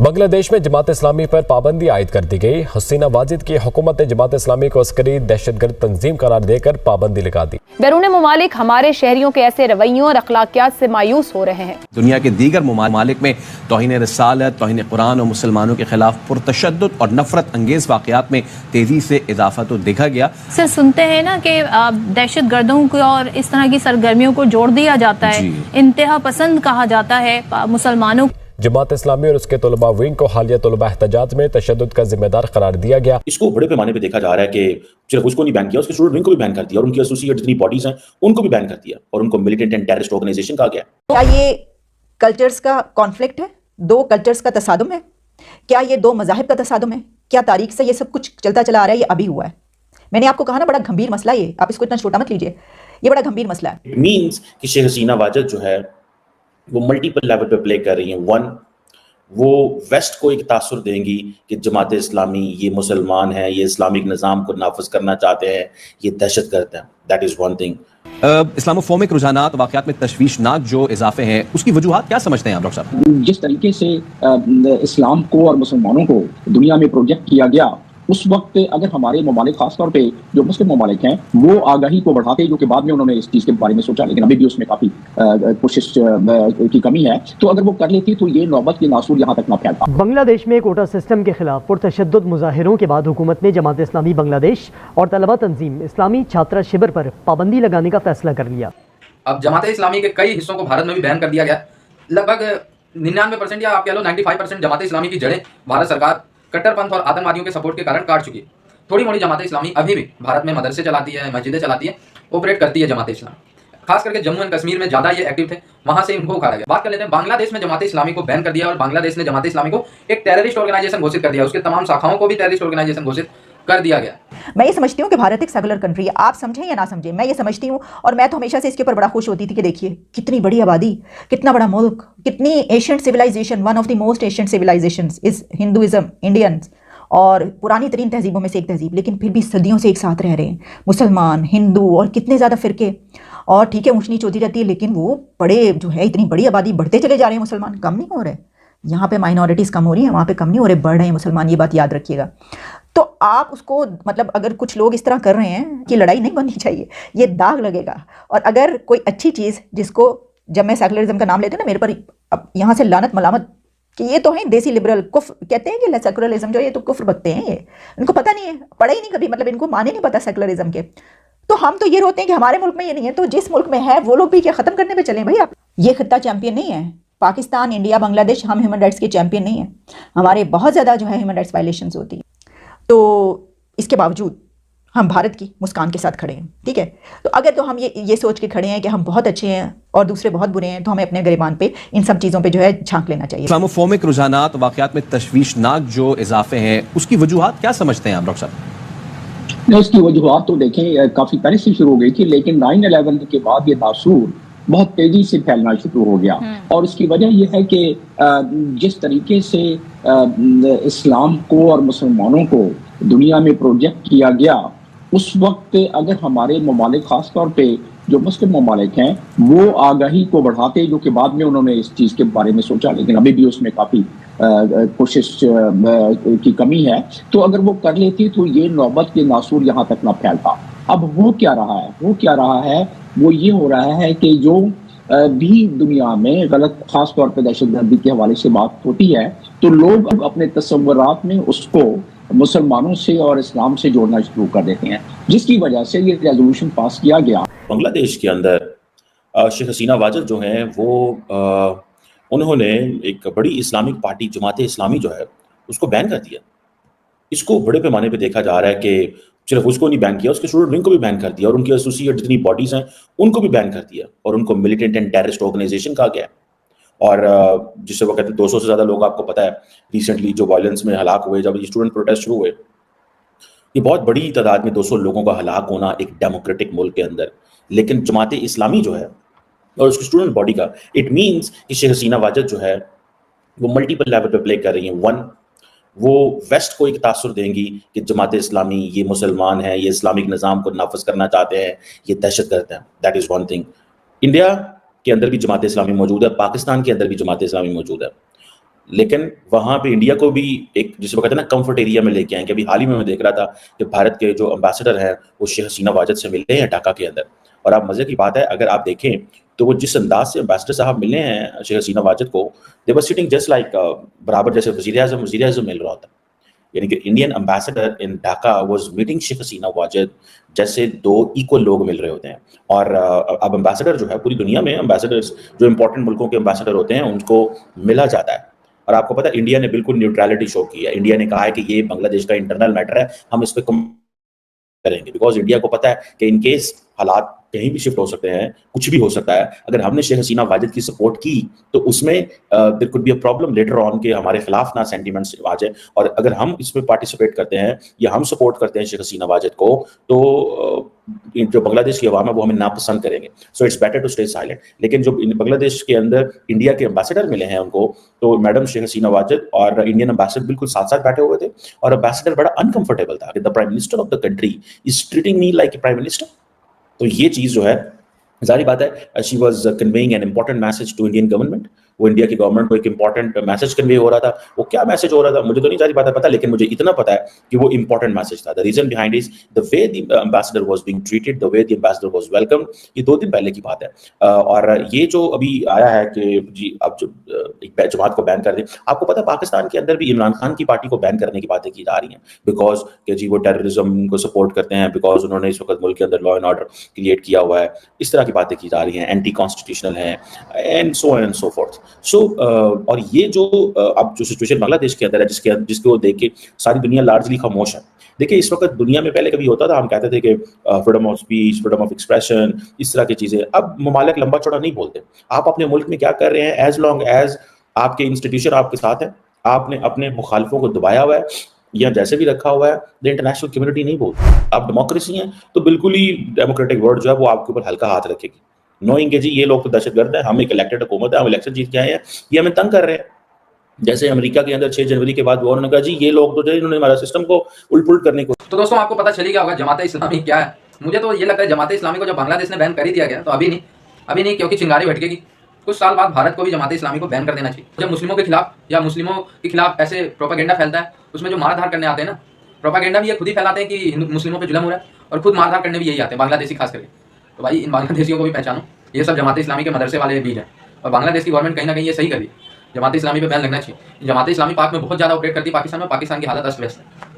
बांग्लादेश में जमात इस्लामी पर पाबंदी आयद कर दी गई। हसीना वाजिद की हुकूमत ने जमात इस्लामी को अस्करी दहशतगर्द तंजीम करार देकर पाबंदी लगा दी। बैरून ममालिक हमारे शहरियों के ऐसे रवैयों और अखलाकियात से मायूस हो रहे हैं। दुनिया के दीगर ममालिक में तौहीन रिसालत, तौहीन कुरान और मुसलमानों के खिलाफ पुरतशद्दुद और नफरत अंगेज वाक़यात में तेजी से इजाफा तो देखा गया। से सुनते हैं ना कि दहशत गर्दों को और इस तरह की सरगर्मियों को जोड़ दिया जाता है, इंतहा पसंद कहा जाता है मुसलमानों। जमात इस्लामी और उसके तलबा विंग को हालिया तलबा एहतजाज में तशद्दुद का जिम्मेदार करार दिया गया। इसको बड़े पैमाने पे देखा जा रहा है कि सिर्फ उसको नहीं बैन किया, उसके स्टूडेंट विंग को भी बैन कर दिया और उनकी एसोसिएट जितनी बॉडीज हैं उनको भी बैन कर दिया और उनको मिलिटेंट एंड टेररिस्ट ऑर्गेनाइजेशन कहा गया। क्या ये कल्चर्स का कॉन्फ्लिक्ट है? दो कल्चर्स का तसादुम है? क्या ये दो मज़ाहिब का तसादुम है? क्या तारीख से ये सब कुछ चलता चला आ रहा है? ये अभी हुआ है। मैंने आपको कहा ना, बड़ा गंभीर मसला है ये, आप इसको इतना छोटा मत लीजिए, ये बड़ा गंभीर मसला है। इट मीन्स कि शेख हसीना वाजिद जो है वो मल्टीपल लेवल पे प्ले कर रही हैं। वन, वो वेस्ट को एक तासुर देंगी कि जमात इस्लामी ये मुसलमान है, ये इस्लामिक निज़ाम को नाफिज करना चाहते हैं, ये दहशतगर्द हैं। That is one thing. Islamophobic रुझानात वाक़यात में तशवीशनाक जो इजाफे हैं उसकी वजूहात क्या समझते हैं आप डॉक्टर साहब? जिस तरीके से इस्लाम को और मुसलमानों को दुनिया में प्रोजेक्ट किया गया, उस वक्त अगर हमारे ममालिक खासतौर पे जो मुस्लिम ममालिक हैं वो आगाही को बढ़ाते, जो कि बाद में उन्होंने इस चीज़ के बारे में सोचा, लेकिन अभी भी उसमें काफ़ी कोशिश की कमी है, तो अगर वो कर लेती तो ये नौबत के नासूर यहाँ तक ना फैलता। बांग्लादेश में कोटा सिस्टम के खिलाफ पुरतशद्दुद मुजाहिरों के बाद हुकूमत ने जमात इस्लामी बांग्लादेश और तलबा तंजीम इस्लामी छात्रा शिविर पर पाबंदी लगाने का फैसला कर लिया। अब जमात इस्लामी के कई हिस्सों को भारत में भी बैन कर दिया गया। लगभग 99% या आप कह लो 95% जमात इस्लामी की जड़ें भारत सरकार कट्टरपंथ और आतंकवादियों के सपोर्ट के कारण काट चुकी है। थोड़ी मोड़ी जमात इस्लामी अभी भी भारत में मदरसे चलाती है, मस्जिदें चलाती है, ऑपरेट करती है जमात इस्लामी। खास करके जम्मू एंड कश्मीर में ज़्यादा ये एक्टिव थे, वहाँ से इनको उखाड़ा गया। बात कर लेते हैं बांग्लादेश में जमात इस्लामी को बैन कर दिया और बांग्लादेश ने जमात इस्लामी को एक टेररिस्ट ऑर्गेनाइजेशन घोषित कर दिया, उसके तमाम शाखाओं को भी टेररिस्ट ऑर्गेनाइजेशन घोषित कर दिया गया। मैं ये समझती हूँ कि भारत एक सेकुलर कंट्री है, आप समझें या ना समझें, मैं ये समझती हूँ। और मैं तो हमेशा से इसके ऊपर बड़ा खुश होती थी कि देखिए कितनी बड़ी आबादी, कितना बड़ा मुल्क, कितनी ancient civilization, one of the most ancient civilizations is Hinduism, Indians, और पुरानी तरीन तहजीबों में से एक तहजीब, लेकिन फिर भी सदियों से एक साथ रह रहे हैं मुसलमान, हिंदू और कितने ज़्यादा फ़िरके। और ठीक है ऊँच नीच होती रहती है, लेकिन वो बड़े जो है इतनी बड़ी आबादी बढ़ते चले जा रहे हैं, मुसलमान कम नहीं हो रहे। यहाँ पे माइनॉरिटीज़ कम हो रही हैं, वहाँ पे कम नहीं हो रहे, बढ़ रहे हैं मुसलमान, ये बात याद रखिएगा। तो आप उसको मतलब अगर कुछ लोग इस तरह कर रहे हैं कि लड़ाई नहीं बननी चाहिए, ये दाग लगेगा। और अगर कोई अच्छी चीज़ जिसको, जब मैं सेकुलरिज्म का नाम लेते हैं ना, मेरे पर अब यहाँ से लानत मलामत कि ये तो हैं देसी लिबरल, कुफ्र कहते हैं कि सेकुलरिज्म जो ये तो कुफ्र बकते हैं, ये इनको पता नहीं है, पढ़ा ही नहीं कभी, मतलब इनको माने नहीं पता सेकुलरिज्म के। तो हम तो ये रोते हैं कि हमारे मुल्क में ये नहीं है, तो जिस मुल्क में है वो लोग भी क्या ख़त्म करने पे चलें भाई आप? ये खित्ता चैंपियन नहीं है, पाकिस्तान, इंडिया, बांग्लादेश, हम ह्यूमन राइट्स के चैंपियन नहीं है। हमारे बहुत ज़्यादा जो है ह्यूमन राइट्स वायलेशंस होती हैं, तो इसके बावजूद हम भारत की मुस्कान के साथ खड़े हैं, ठीक है। तो अगर तो हम ये सोच के खड़े हैं कि हम बहुत अच्छे हैं और दूसरे बहुत बुरे हैं, तो हमें अपने गिरबान पे इन सब चीज़ों पे जो है झांक लेना चाहिए। इस्लामोफोबिक रुझानात वाक़यात में तशवीशनाक जो इजाफे हैं उसकी वजूहात क्या समझते हैं आप डॉक्टर साहब? इसकी वजूहात तो देखें काफ़ी पहले से शुरू हो गई थी, लेकिन 9/11 के बाद ये तासुर बहुत तेजी से फैलना शुरू हो गया। और इसकी वजह यह है कि जिस तरीके से इस्लाम को और मुसलमानों को दुनिया में प्रोजेक्ट किया गया, उस वक्त अगर हमारे ममालिक खासतौर पे जो मुस्लिम ममालिक हैं वो आगाही को बढ़ाते, जो कि बाद में उन्होंने इस चीज़ के बारे में सोचा, लेकिन अभी भी उसमें काफ़ी कोशिश की कमी है, तो अगर वो कर लेती तो ये नौबत के नासूर यहाँ तक ना फैलता। अब हो क्या रहा है? वो ये हो रहा है कि जो भी दुनिया में गलत खास तौर पर दहशतगर्दी के हवाले से बात होती है, तो लोग अपने तस्वुरात में उसको मुसलमानों से और इस्लाम से जोड़ना शुरू कर देते हैं, जिसकी वजह से ये रेजोल्यूशन पास किया गया। बांग्लादेश के अंदर शेख हसीना वाजिद जो हैं वो उन्होंने एक बड़ी इस्लामिक पार्टी जमात इस्लामी जो है उसको बैन कर दिया। इसको बड़े पैमाने पे देखा जा रहा है कि सिर्फ उसको नहीं बैन किया, उसके स्टूडेंट विंग को भी बैन कर दिया और उनकी एसोसिएट जितनी बॉडीज हैं उनको भी बैन कर दिया और उनको मिलिटेंट एंड टेररिस्ट ऑर्गेनाइजेशन कहा गया। और जिससे वो कहते हैं 200 से ज़्यादा लोग, आपको पता है रिसेंटली जो वायलेंस में हलाक हुए, जब ये स्टूडेंट प्रोटेस्ट शुरू हुए, ये बहुत बड़ी तादाद में 200 लोगों का हलाक होना एक डेमोक्रेटिक मुल्क के अंदर। लेकिन जमात इस्लामी जो है और उसकी स्टूडेंट बॉडी का, इट मीन्स कि शेख हसीना वाजिद जो है वो मल्टीपल लेवल पे प्ले कर रही हैं। वन, वो वेस्ट को एक तासुर देंगी कि जमात इस्लामी ये मुसलमान है, ये इस्लामिक निज़ाम को नाफिज करना चाहते हैं, ये दहशतगर्द हैं। That is one thing. India के अंदर भी जमात इस्लामी मौजूद है, पाकिस्तान के अंदर भी जमात इस्लामी मौजूद है। लेकिन वहां पे इंडिया को भी एक जिसे वो कहते हैं ना कंफर्ट एरिया में लेके आएंगे। अभी हाल ही में मैं देख रहा था कि भारत के जो अम्बेसडर हैं वो शेख हसीना वाजिद से मिले हैं ढाका के अंदर। और आप मजे की बात है, अगर आप देखें तो वो जिस अंदाज से अम्बेसडर साहब मिले हैं शेख हसीना वाजिद को, they were sitting just like बराबर जैसे वजीर आजम मिल रहा होता। यानी कि Indian ambassador in Dhaka was meeting Sheikh Hasina Wazed जैसे दो इक्वल लोग मिल रहे होते हैं। और अब अम्बेसडर जो है पूरी दुनिया में अम्बेसडर्स जो इंपॉर्टेंट मुल्कों के अम्बेसडर होते हैं उनको मिला जाता है। और आपको पता है इंडिया ने बिल्कुल न्यूट्रलिटी शो की है। इंडिया ने कहा है कि ये बांग्लादेश का इंटरनल मैटर है, हम इस पर करेंगे, बिकॉज इंडिया को पता है कि इन केस हालात कहीं भी शिफ्ट हो सकते हैं, कुछ भी हो सकता है। अगर हमने शेख हसीना वाजिद की सपोर्ट की तो उसमें there could be a problem later on के हमारे खिलाफ ना सेंटीमेंट्स आ जाए। और अगर हम इसमें पार्टिसिपेट करते हैं या हम सपोर्ट करते हैं शेख हसीना वाजिद को, तो जो बांग्लादेश की अवाम है वो हमें नापसंद करेंगे। So it's better to stay silent. लेकिन जो बांग्लादेश के अंदर इंडिया के अम्बेसडर मिले हैं उनको, तो मैडम शेख हसीना वाजिद और इंडियन अम्बेसडर बिल्कुल साथ साथ बैठे हुए थे। और अम्बेसडर बड़ा अनकंफर्टेबल था कि the prime minister of the country is treating me like a prime minister. तो ये चीज जो है जारी बात है, she was conveying an important message to Indian government. वो इंडिया की गवर्नमेंट को एक इंपॉर्टेंट मैसेज कन्वे हो रहा था। वो क्या मैसेज हो रहा था मुझे तो नहीं सारी बातें पता, लेकिन मुझे इतना पता है कि वो इंपॉर्टेंट मैसेज था। The reason behind is the way the ambassador was being treated, the way the ambassador was welcome. ये 2 दिन पहले की बात है। और ये जो अभी आया है कि जी अब जो एक जमात को बैन कर दें, आपको पता है पाकिस्तान के अंदर भी इमरान खान की पार्टी को बैन करने की बातें की जा रही हैं, बिकॉज कि जी वो टेररिज्म को सपोर्ट करते हैं, बिकॉज उन्होंने इस वक्त मुल्क के अंदर लॉ एंड ऑर्डर क्रिएट किया हुआ है। इस तरह की बातें की जा रही हैं, एंटी कॉन्स्टिट्यूशनल है एंड सो फोर्थ। सो और ये जो अब जो सिचुएशन बांग्लादेश के अंदर है जिसको देख के सारी दुनिया लार्जली खामोश है। देखिए इस वक्त दुनिया में पहले कभी होता था, हम कहते थे कि freedom of speech, freedom of expression, इस तरह की चीजें। अब ममालिक लंबा चौड़ा नहीं बोलते। आप अपने मुल्क में क्या कर रहे हैं, एज लॉन्ग एज आपके इंस्टीट्यूशन आपके साथ है, आपने अपने मुखालिफों को दबाया हुआ है या जैसे भी रखा हुआ है, द इंटरनेशनल कम्युनिटी नहीं बोलती। आप डेमोक्रेसी हैं तो बिल्कुल ही डेमोक्रेटिक वर्ड जो है वो आपके ऊपर हल्का हाथ रखेगी, नोइंग के जी ये लोग तो दहशतगर्द है, हम एक इलेक्टेड हुकूमत है, हम इलेक्शन जीत के आए हैं, ये हमें तंग कर रहे हैं। जैसे अमेरिका के अंदर 6 जनवरी के बाद उन्होंने कहा जी ये लोग तो जो इन्होंने हमारा सिस्टम को उलट-पुलट करने को। तो दोस्तों आपको पता चली गया होगा जमात इस्लामी क्या है। मुझे तो ये लगता है जमात इस्लामी को जब बांग्लादेश ने बैन कर ही दिया गया तो अभी नहीं क्योंकि चिंगारी भटकेगी। कुछ साल बाद भारत को भी जमात इस्लामी को बैन कर देना चाहिए। जब मुस्लिमों के खिलाफ या मुस्लिमों के खिलाफ ऐसे प्रोपेगेंडा फैलता है, उसमें जो मारधार करने आते हैं ना, प्रोपेगेंडा भी ये खुद ही फैलाते हैं कि मुस्लिमों पे जुल्म हो रहा है, और खुद मारधार करने भी यही आते हैं, बांग्लादेशी खास करके। तो भाई इन बांग्लादेशियों को भी पहचानो, ये सब जमात इस्लामी के मदरसे वाले बीज हैं। और बांग्लादेश की गवर्नमेंट कहीं ना कहीं ये सही कर रही है, जमात इस्लामी पे बैन लगना चाहिए। जमात इस्लामी पाक में बहुत ज़्यादा ऑपरेट करती है, पाकिस्तान में, पाकिस्तान की हालत अस्त व्यस्त है।